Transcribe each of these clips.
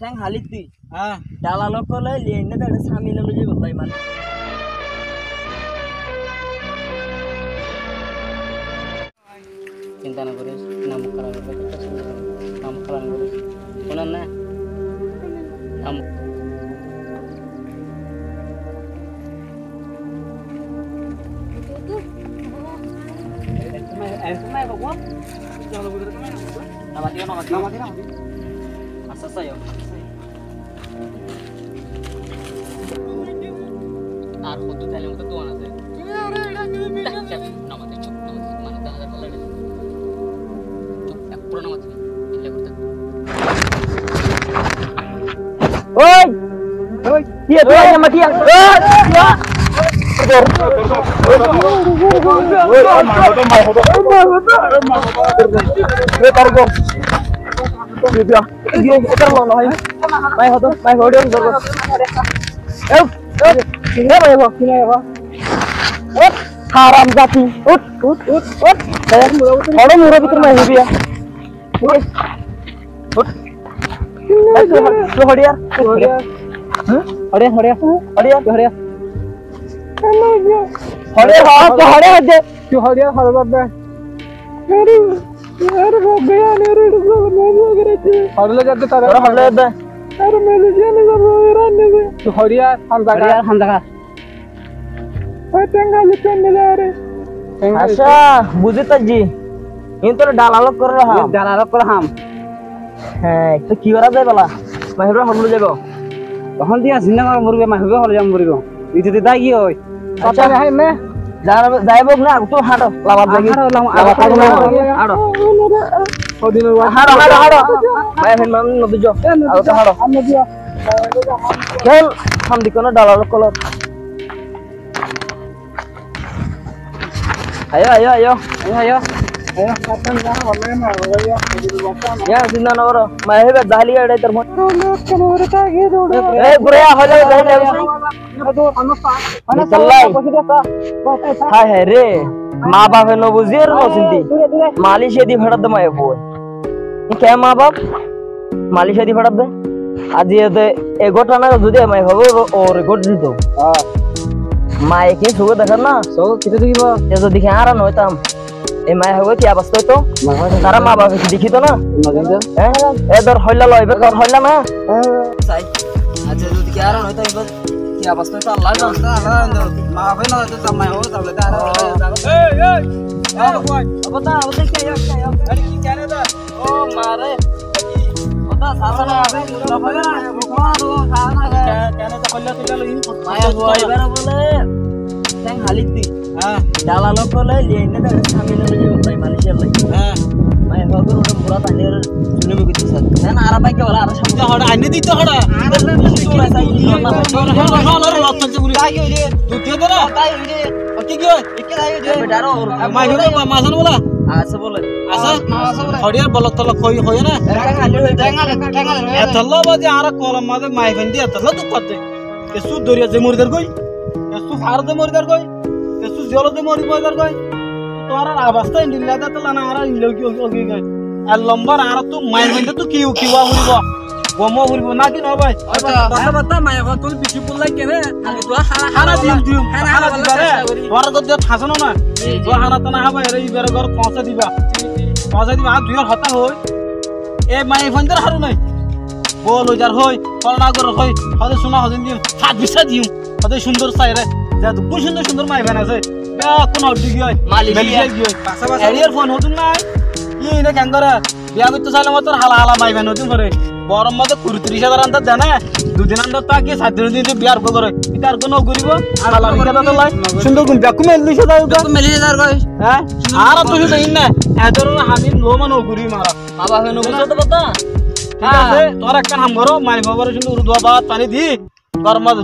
Tang halit ti. Dalalo ko lay liyan na dada sa amin lalo jay balay man. Cinta na guys, namu kalan guys, namu kalan guys. Kunan na. Namu. Mai bawa. Jangan lupa kita main. Nama. Asa sayo. Ar khutu tale mata tuan ase. Nama te chup mana dah ada lagi. Chup tak pura nama te. Ille kurta. Oi. Dia nama dia. Ya. Haram jati. Ut. Orang murah betul main dia. Ut. Hodiya. বুঝি তো জি in তো ডালালক করে হাম হ্যাঁ তো কি করা যায় বলা মাহিরা হল যাব তখন দিয়া জিন্না মরবে মাহিরা হল যাব মরবে ইতে দাই কি হয় আচ্ছা হাই মে যাইবক না তো হাড়ো লাবাদ লাগি হাড়ো ওদিন হাড়ো মাই হেন মান নদী যো আর তো হাড়ো কেন হাম দিকনো ডালালক call ayo kapan ya wallahi ma ya sinna nagaro mai hebe dahli ade tar mo kanore ta ge dodo guraya hole dahli ado ha hai re ma baap no buzir no sinti malaysia di bhadad mai bo ke ma baap malaysia di bhadad aji ede egota na jodi mai hobo o record dito my के सुगो देखर ना सो किते दिबो ये जो दिखे आरा नयताम ए my होबो কি অবস্থা তো তারা মা বাবা কি দেখি তো না এদর হইলা লইবে কর হইলা না সাই আচ্ছা যদি কি আরা নয়তো এবার কি অবস্থা তো আল্লাহ জানে মা বাবা না তো জামাই হো তাহলে তারা এই কই অবতা কি আয় আরে কি জানে তো ও মারে ওটা সাসানা আবে লফাগা বুকমারো সানা কেন তো কইলা তুই গেল ইন মায়া গোইবার বলে tang halit ti dalalo ko lay liyan na dada sa amin lalo jay balay Malaysia lay mai hogo udah murah tanir sunu begitu sat nan ara bai ke wala ara samja hoda ane dito hoda sura sai hoda lotto je buri ai ide dutya dara tai ide oke ki hoy ikke dai ide bedaro mai hoda masan bola asa bola asa hodiya bolok tolok hoy na tang ethallo baje ara kolam made mai fendi ethallo tu patte kesu doriya je murdar goi kesu farde murdar goi kesu jolo de murdar goi তোরা অবস্থা India দা তলা না আর Elo কি ওকে গই আর লম্বার আর তো মাই মধ্যে তো কিউ কিওয়া হইব গমো হইব না কি না ভাই কথা কথা মাই এখন তুই পিছি বললাই কেনে আগে তো হারা দিম হারা দিবারে ওরা তো যে থাসনো না তো হারা তো না হবে এর ইবের ঘর পৌঁছে দিবা আর দুইর হতা হই এ মাই ফন্দর হারু নাই বল যার হই করোনা গর হই হদে শোনা হদিন দিম হাত বিছা দিম হদে সুন্দর চাইরে যা তো সুন্দর মাই বানাছে কোন হডি গই মালয়েশিয়া গই পাশাপাশি এরিয়ার ফোন হতুন না ই না কেন করে বিয়া করতে চাইলে মত হালা মাই বান হতুন করে গরম মতে 35000 আনতে দেনা দুদিন আন্দর তাকে 7 দিন বিয়ার করে ইতার কোন গরিব আর হালা বিকা তো লাই সুন্দর কোন ব্যাকু মেলিছে দাও ব্যাকু মেলিছে কই হ্যাঁ আর তো শুধু ইন না এদর আমি লো মানো গরি মারা বাবা হেন বুঝছো তো কথা ঠিক আছে তোর একটা হাম করো মাই বাবার সুন্দর উর্দু বাত পানি দি গরম মতে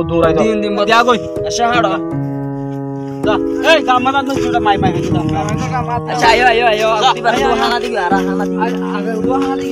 দূরাই দাও দিন দিয়া কই আশা হাড়া এই কামাদান তো সুটা মাই আচ্ছা আyo di barang dua hana di arah hana di